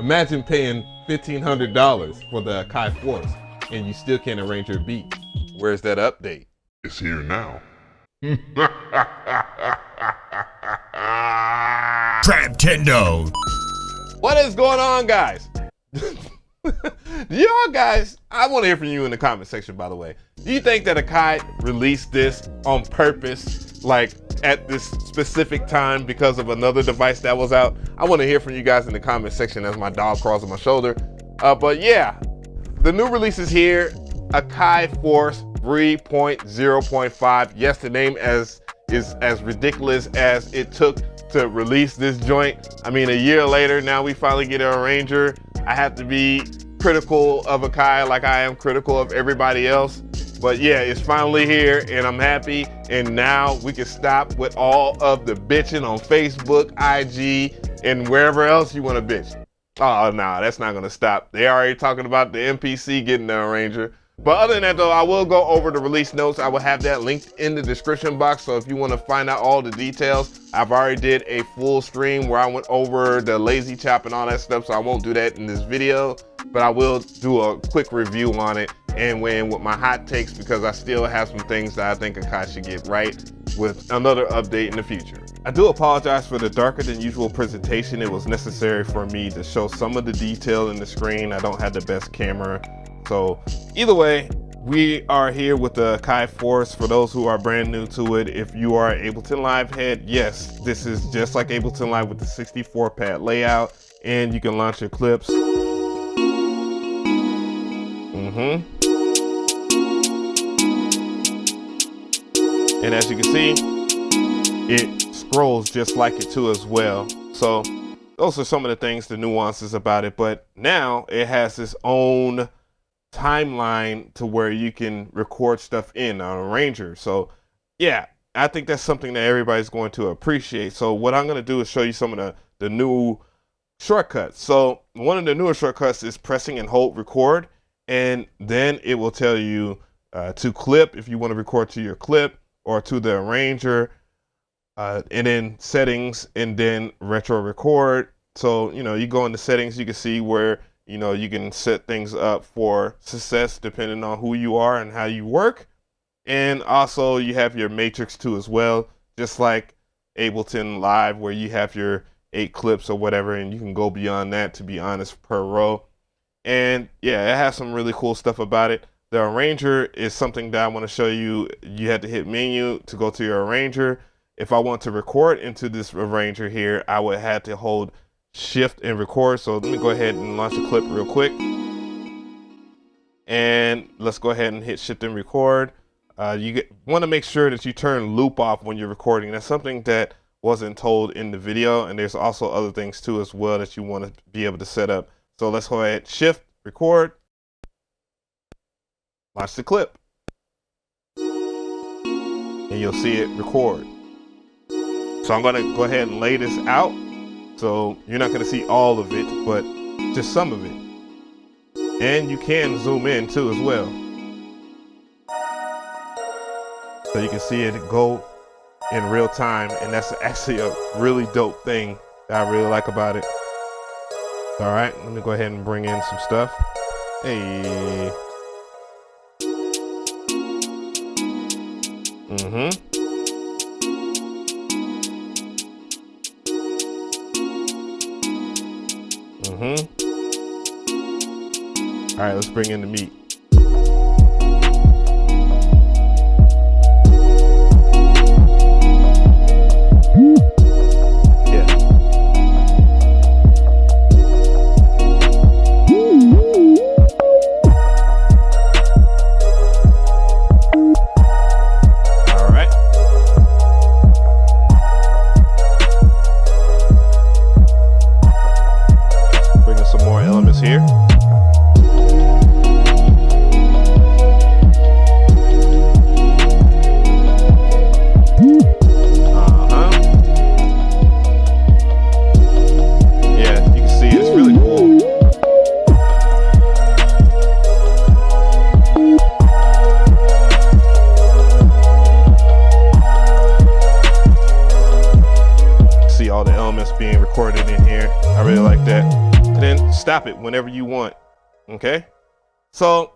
Imagine paying $1,500 for the AKAI Force and you still can't arrange your beat. Where's that update? It's here now. Traptendo. What is going on, guys? Y'all guys, I want to hear from you in the comment section, by the way. Do you think that AKAI released this on purpose, like at this specific time because of another device that was out? I want to hear from you guys in the comment section as my dog crawls on my shoulder. But yeah, the new release is here. AKAI Force 3.0.5. Yes, the name is as ridiculous as it took to release this joint. I mean, a year later, now we finally get an arranger. I have to be critical of AKAI like I am critical of everybody else. But yeah, it's finally here and I'm happy. And now we can stop with all of the bitching on Facebook, IG, and wherever else you want to bitch. Oh, no, that's not gonna stop. They already talking about the NPC getting the arranger. But other than that though, I will go over the release notes. I will have that linked in the description box. So if you want to find out all the details, I've already did a full stream where I went over the lazy chop and all that stuff. So I won't do that in this video, but I will do a quick review on it and weigh in with my hot takes because I still have some things that I think AKAI should get right with another update in the future. I do apologize for the darker than usual presentation. It was necessary for me to show some of the detail in the screen. I don't have the best camera. So either way, we are here with the AKAI Force. For those who are brand new to it, if you are an Ableton Live head, yes, this is just like Ableton Live with the 64 pad layout, and you can launch your clips. And as you can see, it scrolls just like it too as well. So those are some of the things, the nuances about it. But now it has its own timeline to where you can record stuff in an arranger. So yeah, I think that's something that everybody's going to appreciate. So what I'm going to do is show you some of the new shortcuts. So one of the newer shortcuts is pressing and hold record, and then it will tell you to clip if you want to record to your clip or to the arranger, and then settings, and then retro record. So you go into settings, you can see where you can set things up for success depending on who you are and how you work. And also you have your matrix too as well, just like Ableton Live where you have your 8 clips or whatever, and you can go beyond that, to be honest, per row. And yeah, it has some really cool stuff about it. The arranger is something that I want to show you. You have to hit menu to go to your arranger. If I want to record into this arranger here, I would have to hold shift and record. So let me go ahead and launch a clip real quick, and let's go ahead and hit shift and record. You want to make sure that you turn loop off when you're recording. That's something that wasn't told in the video, and there's also other things too as well that you want to be able to set up. So let's go ahead, shift, record, launch the clip, and you'll see it record. So I'm going to go ahead and lay this out. So you're not going to see all of it, but just some of it. And you can zoom in too as well. So you can see it go in real time. And that's actually a really dope thing that I really like about it. All right, let me go ahead and bring in some stuff. Hey. All right, let's bring in the meat. Yeah. All right. Bring in some more elements here. Being recorded in here. I really like that. And then stop it whenever you want. Okay, so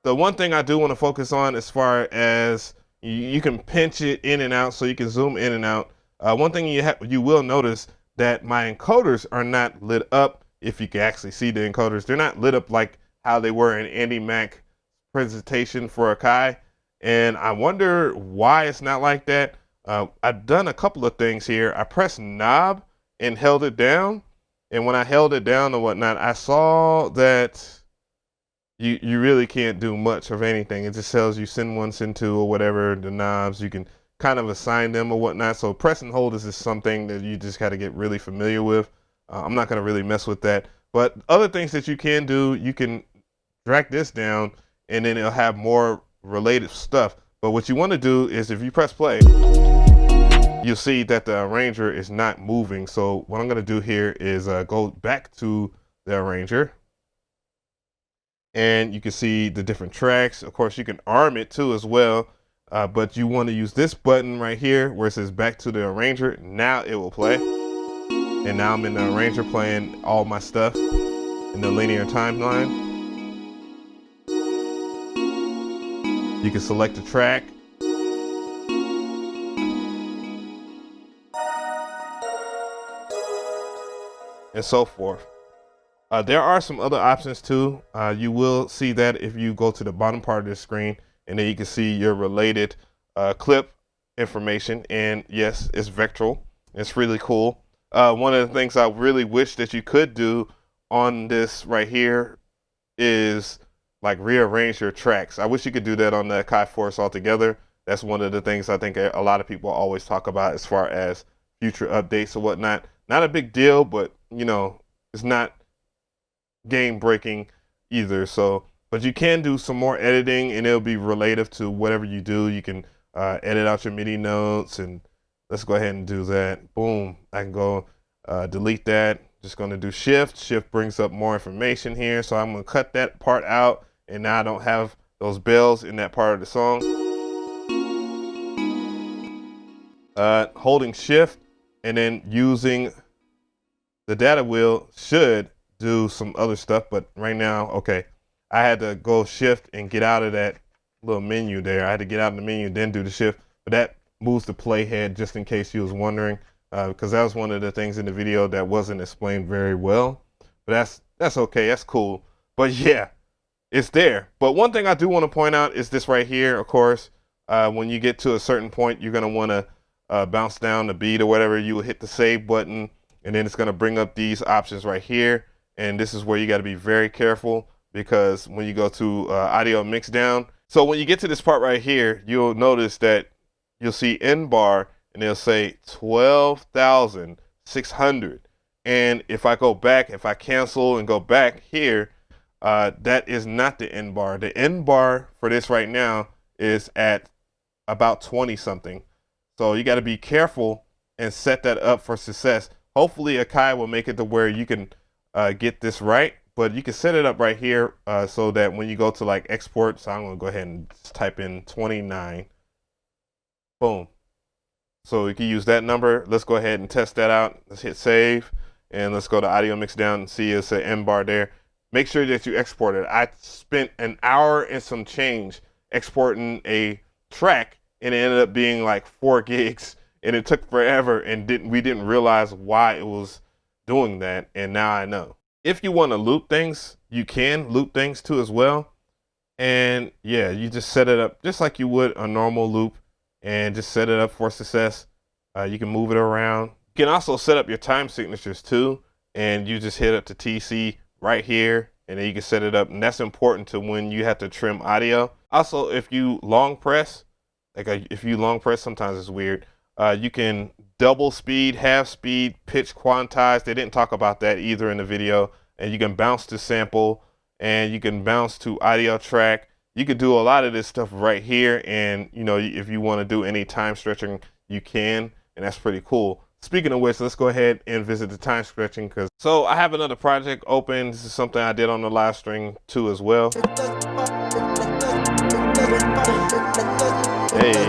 the one thing I do want to focus on as far as you can pinch it in and out, so you can zoom in and out. One thing you will notice that my encoders are not lit up. If you can actually see the encoders, they're not lit up like how they were in Andy Mack presentation for AKAI, and I wonder why it's not like that. I've done a couple of things here. I pressed knob and held it down, and when I held it down and whatnot, I saw that you really can't do much of anything. It just tells you send one, send two, or whatever. The knobs, you can kind of assign them or whatnot. So press and hold is just something that you just got to get really familiar with. I'm not going to really mess with that. But other things that you can do, you can drag this down and then it'll have more related stuff. But what you want to do is if you press play, you'll see that the arranger is not moving. So what I'm going to do here is go back to the arranger. And you can see the different tracks. Of course, you can arm it too as well. But you want to use this button right here where it says back to the arranger. Now it will play. And now I'm in the arranger playing all my stuff in the linear timeline. You can select a track. And so forth. There are some other options too. You will see that if you go to the bottom part of the screen, and then you can see your related clip information. And yes, it's vectoral. It's really cool. One of the things I really wish that you could do on this right here is like rearrange your tracks. I wish you could do that on the AKAI Force altogether. That's one of the things I think a lot of people always talk about as far as future updates or whatnot. Not a big deal, but you know, it's not game breaking either. So, but you can do some more editing and it'll be relative to whatever you do. You can edit out your MIDI notes, and let's go ahead and do that. Boom. I can go delete that. Just going to do shift. Shift brings up more information here. So I'm going to cut that part out, and now I don't have those bells in that part of the song. Holding shift and then using the data wheel should do some other stuff, but right now, okay, I had to go shift and get out of that little menu there. I had to get out of the menu, then do the shift, but that moves the playhead, just in case you was wondering, because that was one of the things in the video that wasn't explained very well. But that's okay, that's cool. But yeah, it's there. But one thing I do want to point out is this right here. Of course, when you get to a certain point, you're gonna want to bounce down the beat or whatever. You will hit the save button, and then it's gonna bring up these options right here. And this is where you got to be very careful, because when you go to audio mix down, so when you get to this part right here, you'll notice that you'll see N bar and it'll say 12,600. And if I go back, if I cancel and go back here, that is not the N bar. The N bar for this right now is at about 20 something. So you got to be careful and set that up for success. Hopefully AKAI will make it to where you can get this right, but you can set it up right here so that when you go to like export, so I'm going to go ahead and just type in 29. Boom. So you can use that number. Let's go ahead and test that out. Let's hit save, and let's go to audio mix down and see it's an M bar there. Make sure that you export it. I spent an hour and some change exporting a track, and it ended up being like 4 gigs, and it took forever, and we didn't realize why it was doing that, and now I know. If you want to loop things, you can loop things too as well. And yeah, you just set it up just like you would a normal loop, and just set it up for success. You can move it around. You can also set up your time signatures too, and you just hit up to TC right here, and then you can set it up, and that's important to when you have to trim audio. Also, if you long press, if you long press, sometimes it's weird. You can double speed, half speed, pitch quantize. They didn't talk about that either in the video. And you can bounce to sample, and you can bounce to audio track. You can do a lot of this stuff right here. And you know, if you want to do any time stretching, you can, and that's pretty cool. Speaking of which, let's go ahead and visit the time stretching, so I have another project open. This is something I did on the live stream too as well. Hey.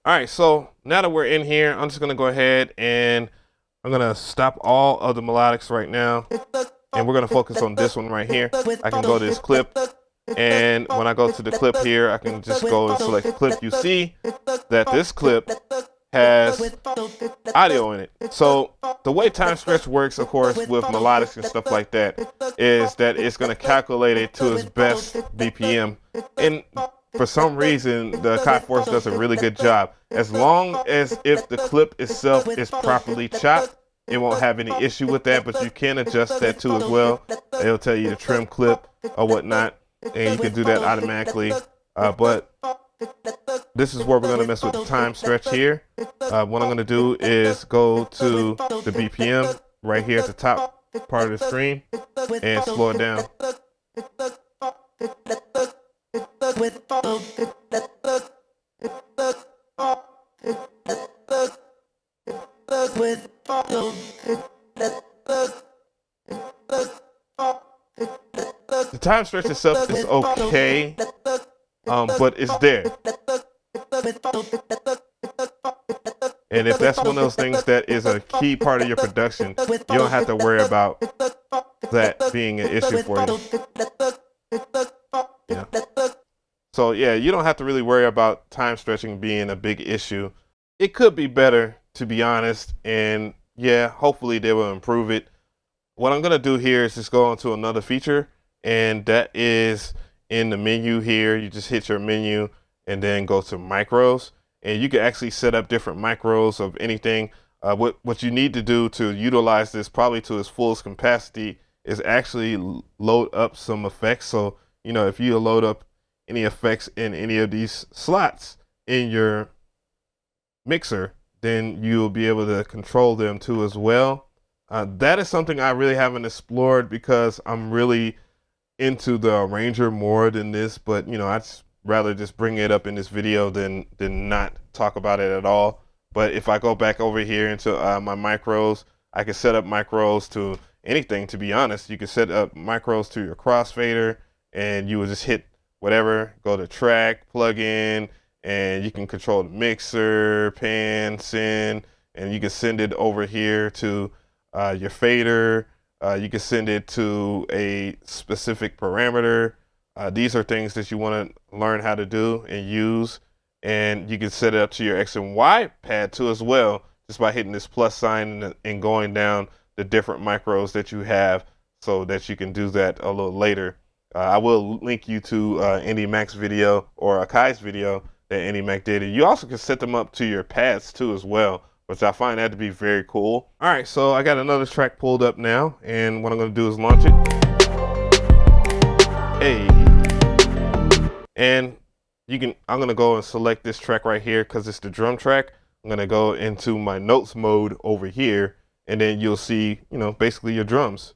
All right, so now that we're in here, I'm just gonna go ahead and I'm gonna stop all of the melodics right now, and we're gonna focus on this one right here. I can go to this clip, and when I go to the clip here, I can just go and select the clip. You see that this clip has audio in it. So the way time stretch works, of course, with melodics and stuff like that, is that it's going to calculate it to its best BPM. And for some reason, the AKAI Force does a really good job. As long as if the clip itself is properly chopped, it won't have any issue with that, but you can adjust that too as well. It'll tell you to trim clip or whatnot, and you can do that automatically. But this is where we're going to mess with the time stretch here. What I'm going to do is go to the BPM right here at the top part of the screen and slow it down. The time stretch itself is okay, but it's there. And if that's one of those things that is a key part of your production, you don't have to worry about that being an issue for you. Yeah. So yeah, you don't have to really worry about time stretching being a big issue. It could be better, to be honest, and yeah, hopefully they will improve it. What I'm gonna do here is just go on to another feature, and that is in the menu here. You just hit your menu and then go to macros, and you can actually set up different macros of anything. What you need to do to utilize this probably to its fullest capacity is actually load up some effects. So, you know, if you load up any effects in any of these slots in your mixer, then you'll be able to control them too as well. That is something I really haven't explored because I'm really into the arranger more than this, but you know, I'd rather just bring it up in this video than not talk about it at all. But if I go back over here into my macros, I can set up macros to anything, to be honest. You can set up macros to your crossfader, and you will just hit whatever, go to track, plug in, and you can control the mixer, pan, send, and you can send it over here to your fader. You can send it to a specific parameter. These are things that you want to learn how to do and use. And you can set it up to your X and Y pad too as well, just by hitting this plus sign and going down the different macros that you have, so that you can do that a little later. I will link you to Andy Mac's video or AKAI's video that Andy Mac did. And you also can set them up to your pads too as well, which I find that to be very cool. All right, so I got another track pulled up now, and what I'm gonna do is launch it. Hey. And I'm gonna go and select this track right here because it's the drum track. I'm gonna go into my notes mode over here, and then you'll see, you know, basically your drums.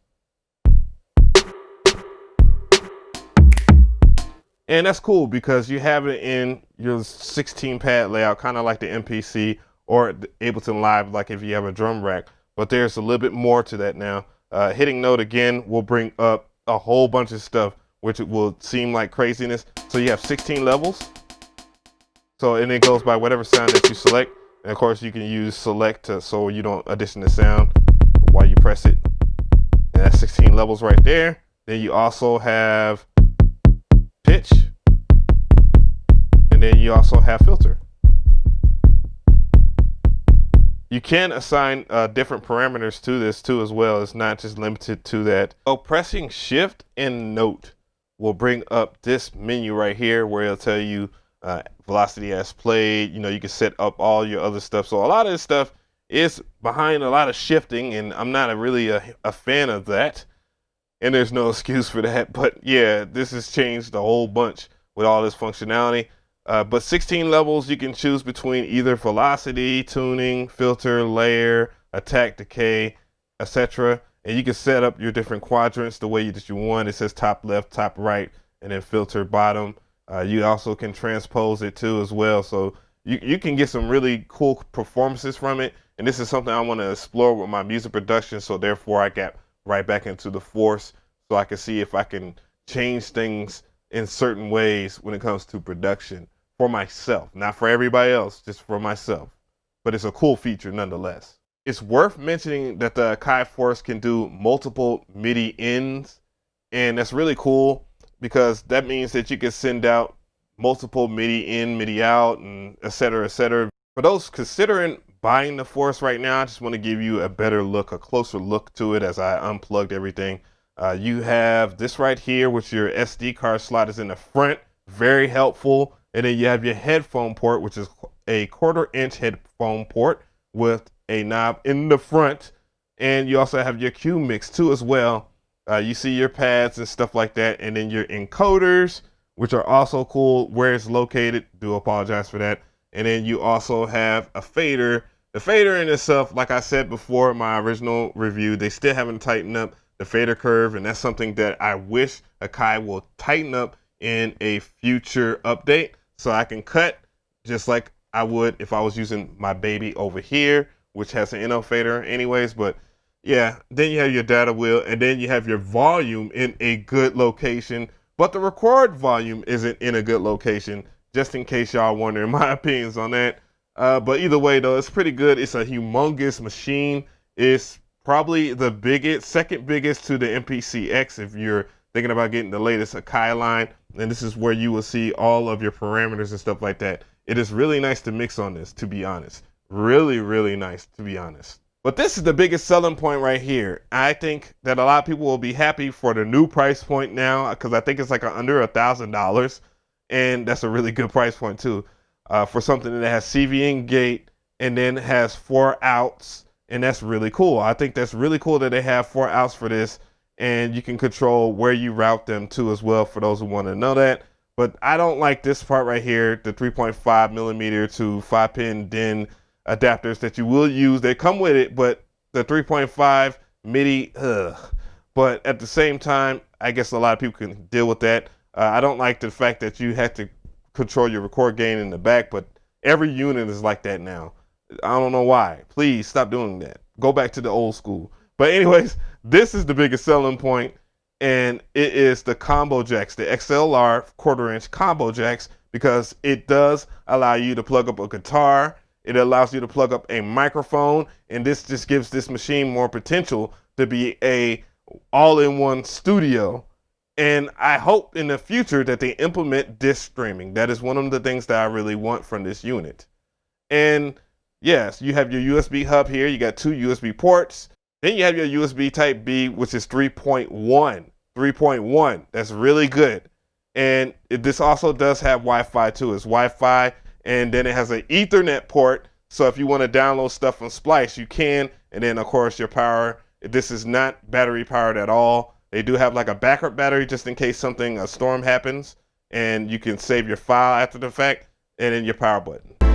And that's cool because you have it in your 16 pad layout, kind of like the MPC or Ableton Live, like if you have a drum rack. But there's a little bit more to that now. Hitting note again will bring up a whole bunch of stuff, which will seem like craziness. So you have 16 levels. So, and it goes by whatever sound that you select. And of course you can use select so you don't addition the sound while you press it. And that's 16 levels right there. Then you also have pitch. And then you also have filter. You can assign different parameters to this too as well. It's not just limited to that. So pressing shift and note will bring up this menu right here where it'll tell you velocity as played. You know, you can set up all your other stuff. So a lot of this stuff is behind a lot of shifting, and I'm not really a fan of that. And there's no excuse for that. But yeah, this has changed a whole bunch with all this functionality. But 16 levels, you can choose between either velocity, tuning, filter, layer, attack, decay, etc. And you can set up your different quadrants the way that you want. It says top left, top right, and then filter bottom. You also can transpose it too as well. So you can get some really cool performances from it. And this is something I want to explore with my music production. So therefore I got right back into the Force so I can see if I can change things in certain ways when it comes to production. for myself, not for everybody else, just for myself. But it's a cool feature nonetheless. It's worth mentioning that the AKAI Force can do multiple MIDI ins, and that's really cool because that means that you can send out multiple MIDI in, MIDI out, and et cetera, et cetera. For those considering buying the Force right now, I just want to give you a better look, a closer look to it as I unplugged everything. You have this right here, which your SD card slot is in the front, very helpful. And then you have your headphone port, which is a 1/4-inch headphone port with a knob in the front. And you also have your Q mix too as well. You see your pads and stuff like that. And then your encoders, which are also cool, where it's located. Do apologize for that. And then you also have a fader. The fader in itself, like I said before in my original review, they still haven't tightened up the fader curve, and that's something that I wish AKAI will tighten up in a future update so I can cut just like I would if I was using my baby over here, which has an NO fader anyways. But yeah, then you have your data wheel, and then you have your volume in a good location, but the record volume isn't in a good location, just in case y'all wondering my opinions on that. But either way though, it's pretty good. It's a humongous machine. It's probably the biggest, second biggest to the MPC-X if you're thinking about getting the latest AKAI line. And this is where you will see all of your parameters and stuff like that. It is really nice to mix on this, to be honest. Really, really nice, to be honest. But this is the biggest selling point right here. I think that a lot of people will be happy for the new price point now, because I think it's like under $1,000. And that's a really good price point too. For something that has CV-in gate and then has 4 outs. And that's really cool. I think that's really cool that they have 4 outs for this, and you can control where you route them to as well for those who want to know that. But I don't like this part right here, the 3.5 millimeter to 5-pin DIN adapters that you will use. They come with it, but the 3.5 MIDI, But at the same time, I guess a lot of people can deal with that. I don't like the fact that you have to control your record gain in the back, but every unit is like that now. I don't know why. Please stop doing that. Go back to the old school. But anyways, this is the biggest selling point, and it is the combo jacks, the XLR 1/4-inch combo jacks, because it does allow you to plug up a guitar. It allows you to plug up a microphone, and this just gives this machine more potential to be a all-in-one studio. And I hope in the future that they implement disc streaming. That is one of the things that I really want from this unit. And yes, you have your USB hub here. You got 2 USB ports. Then you have your USB type B, which is 3.1. 3.1. That's really good. And this also does have Wi-Fi too. It's Wi-Fi, and then it has an Ethernet port. So if you want to download stuff from Splice, you can. And then of course your power. This is not battery powered at all. They do have like a backup battery just in case a storm happens, and you can save your file after the fact, and then your power button.